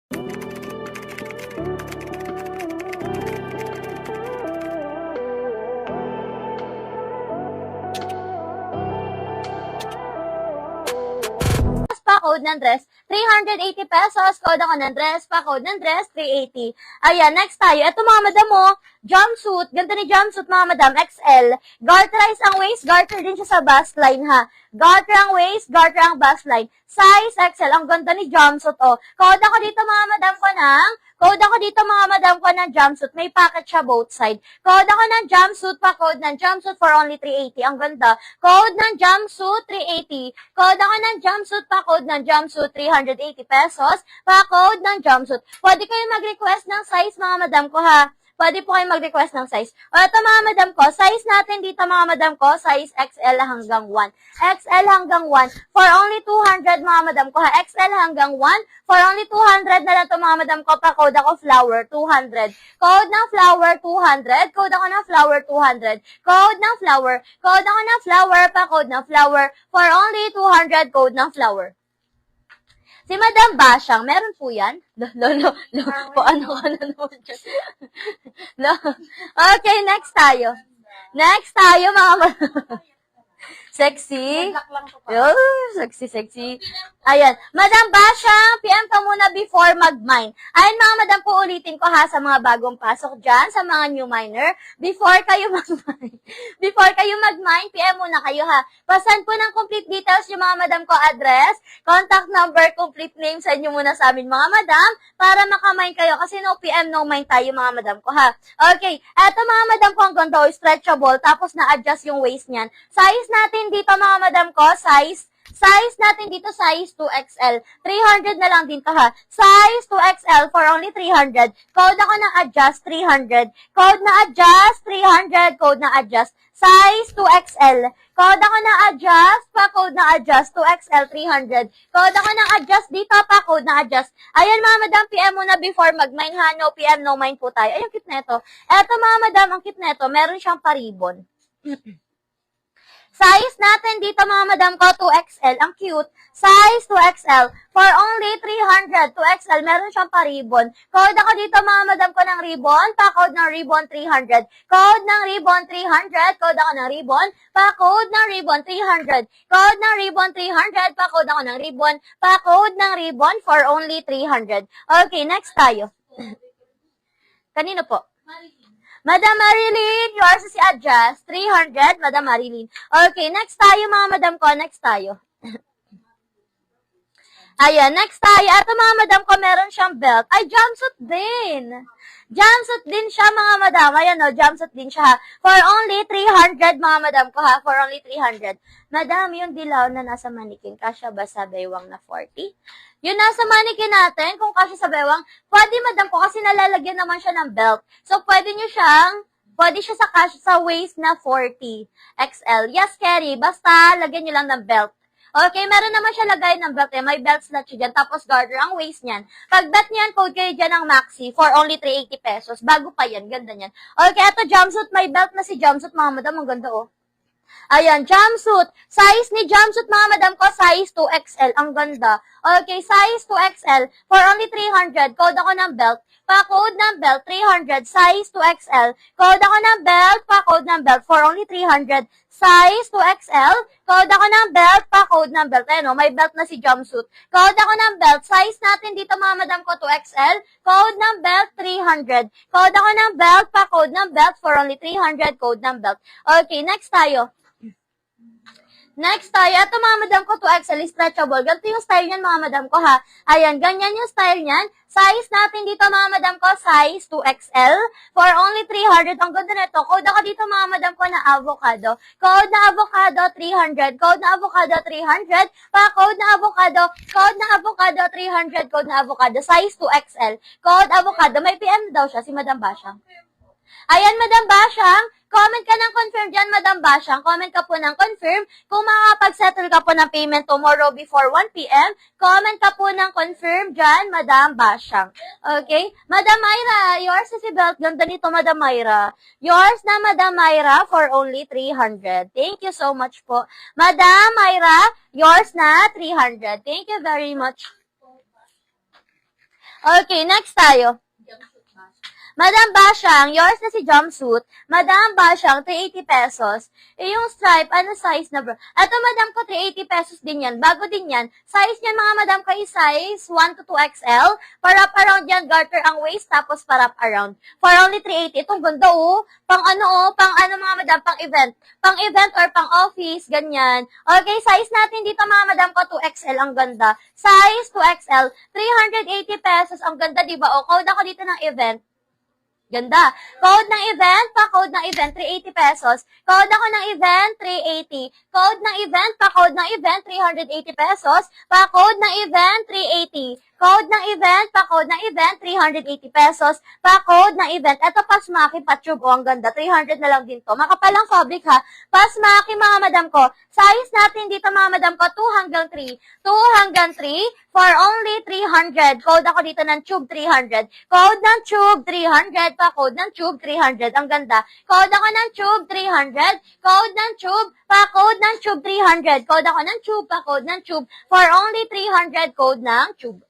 Pa-code ng dress, 380 pesos. Code ako ng dress, pa-code ng dress, 380. Ayan, next tayo. Ito mga madam mo, jumpsuit. Ganda ni jumpsuit mga madam, XL. Garterize ang waist, garter din siya sa bust line ha. Garter ang waist, garter ang bust line. Size XL, ang ganda ni jumpsuit oh. Code ako dito mga madam ko ng jumpsuit. May packet siya both side. Code ako ng jumpsuit, pa-code ng jumpsuit for only 380. Ang ganda. Code ng jumpsuit, 380. Code ako ng jumpsuit, pa-code ng jumpsuit, 380 pesos. Pa-code ng jumpsuit. Pwede kayo mag-request ng size mga madam ko ha. Pwede po kayo mag-request ng size. O ito mga madam ko, size natin dito mga madam ko, size XL hanggang 1. XL hanggang 1 for only 200 mga madam ko ha. XL hanggang 1 for only 200 na lang ito mga madam ko. Pa-code ako flower, 200. Code ng flower, 200. Code ako ng flower, 200. Code ng flower. Code ako ng flower, pa-code ng flower for only 200. Code ng flower. Si Madam Basyang, meron po yan? Paano ka na naman dyan? Okay, next tayo. Next tayo, mga sexy. Sexy. Ayan. Madam Basyang, PM ka muna before mag-mine. Ayan mga madam po, ulitin ko ha sa mga bagong pasok dyan, sa mga new miner. Before kayo mag-mine, PM muna kayo ha. Pasan po ng complete details yung mga madam ko address, contact number, complete name, send nyo muna sa amin mga madam para makamine kayo kasi no PM, no mine tayo mga madam ko ha. Okay. Eto mga madam ko, ang ganda, stretchable, tapos na-adjust yung waist niyan. Size natin dito mga madam ko, size natin dito, size 2XL. 300 na lang din to ha. Size 2XL for only 300. Code ako ng adjust, 300. Code na adjust, 300. Code na adjust. Size 2XL. Code ako ng adjust, pa-code na adjust, 2XL, 300. Code ako ng adjust dito, pa-code na adjust. Ayan mga madam, PM muna before mag-mine ha. No PM, no mine po tayo. Ayun, kit neto. Eto mga madam, ang kit neto, meron siyang paribon. Size natin dito mga madam ko, 2XL. Ang cute. Size 2XL. For only 300. 2XL. Meron siyang pa-ribbon. Code ako dito mga madam ko ng ribbon. Pa-code ng ribbon 300. Code ng ribbon 300. Code ako ng ribbon. Pa-code ng ribbon 300. Code ng ribbon 300. Pa-code ako ng ribbon. Pa-code ng ribbon for only 300. Okay, next tayo. Kanino po? Madam Marilyn, yours is adjust. 300, Madam Marilyn. Okay, next tayo mga madam ko. Next tayo. Ayan, next tayo. Ito mga madam ko, meron siyang belt. Ay, jumpsuit din. Jumpsuit din siya mga madam. Ayan o, jumpsuit din siya ha. For only 300 mga madam ko ha. For only 300. Madam, yung dilaw na nasa manikin, kasya ba sa baywang na 40? Yung nasa manikin natin, kung kasya sa baywang, pwede madam ko kasi nalalagyan naman siya ng belt. So, pwede siya sa kasya sa waist na 40 XL. Yes, Kerry. Basta, lagyan nyo lang ng belt. Okay, meron naman siya lagay ng belt eh. May belt slot siya dyan. Tapos garter ang waist niyan. Pag bet niyan, code kayo dyan ng maxi for only 380 pesos. Bago pa yan. Ganda niyan. Okay, ito jumpsuit. May belt na si jumpsuit mga madam. Ang ganda oh. Ayan, jumpsuit. Size ni jumpsuit mga madam ko, size 2XL. Ang ganda. Okay, size 2XL for only 300. Code ako ng belt. Pa-code ng belt, 300. Size 2XL. Code ako ng belt. Pa-code ng belt for only 300. Size 2XL. Code ako ng belt. Pa-code ng belt. Ayan o, may belt na si jumpsuit. Code ako ng belt. Size natin dito mga madam ko, 2XL. Code ng belt, 300. Code ako ng belt. Pa-code ng belt for only 300. Code ng belt. Okay, next tayo. Next tayo, ito mga madam ko, 2XL stretchable. Ganito yung style niyan mga madam ko ha. Ayan, ganyan yung style niyan. Size natin dito mga madam ko, size 2XL for only 300. Ang ganda nito. Code ako dito mga madam ko na avocado. Code na avocado 300. Code na avocado 300. Pa-code na avocado. Code na avocado 300. Code na avocado. Size 2XL. Code avocado. May PM daw siya si Madam Basyang. Ayan, Madam Basyang. Comment ka ng confirm dyan, Madam Basyang. Comment ka po ng confirm. Kung makakapag-settle ka po ng payment tomorrow before 1 p.m., comment ka po ng confirm dyan, Madam Basyang. Okay? Madam Myra, yours is si belt. Ganda nito, Madam Myra. Yours na, Madam Myra, for only 300. Thank you so much po. Madam Myra, yours na, 300. Thank you very much. Okay, next tayo. Madam Basyang, yours na si jumpsuit. Madam Basyang, 380 pesos. Yung stripe, ano size na bro? Ito, madam ko, 380 pesos din yan. Bago din yan. Size niyan, mga madam ko, is size 1 to 2XL. Parap around yan, garter ang waist, tapos parap around. For only 380. Itong ganda, Pang ano, mga madam, pang event. Pang event or pang office, ganyan. Okay, size natin dito, mga madam ko, 2XL. Ang ganda. Size 2XL, 380 pesos. Ang ganda, diba? O, code ako dito ng event. Ganda. Code ng event, pa-code ng event, 380 pesos. Code ako ng event, 380. Code ng event, pa-code ng event, 380 pesos. Pa-code ng event, 380. Code ng event, pa-code ng event, 380 pesos. Pa-code ng event. Ito, Pasmaki, pa-tube. Ang ganda. 300 na lang din to. Makapalang fabric, ha. Pasmaki, mga madam ko. Size natin dito, mga madam ko, 2 hanggang 3. 2 hanggang 3 for only 300. Code ako dito ng tube, 300. Code ng tube, 300. Pa-code ng tube, 300. Ang ganda. Code ako ng tube, 300. Code ng tube, pa-code ng tube, 300. Code ako ng tube, pa-code ng tube. For only 300, code ng tube.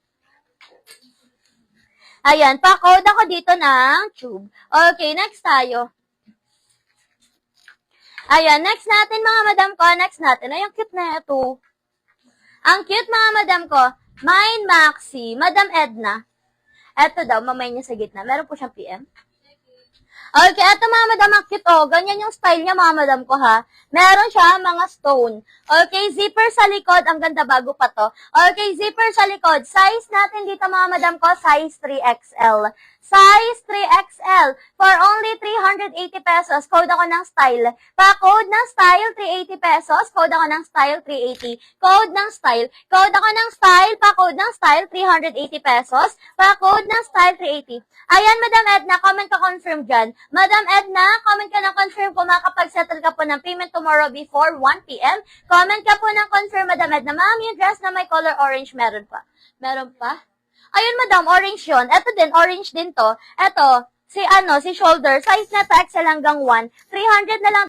Ayan, pa-code ako dito ng tube. Okay, next tayo. Ayan, next natin, mga madam ko. Next natin. Ay, ang cute na ito. Ang cute, mga madam ko. Mine Maxi. Madam Edna. Eto daw, mamay niya sa gitna. Meron po siyang PM. Okay, eto mga madam, ang cute, ganyan yung style niya, mga madam ko, ha. Meron siya mga stone. Okay, zipper sa likod. Ang ganda, bago pa to. Okay, zipper sa likod. Size natin dito, mga madam ko, size 3XL. Size 3XL for only 380 pesos. Code ako ng style. Pa-code ng style, 380 pesos. Code ako ng style, 380. Code ng style. Code ako ng style. Pa-code ng style, 380 pesos. Pa-code ng style, 380. Ayan, Madam Edna, comment ka confirm dyan. Madam Edna, comment ka ng confirm kung makapag-settle ka po ng payment tomorrow before 1 p.m. Comment ka po ng confirm, Madam Edna. Ma'am, yung dress na may color orange, meron pa. Meron pa? Ayun, madam, orange yun. Ito din, orange din to. Ito, si shoulder, size na to XL hanggang 1. 300 na lang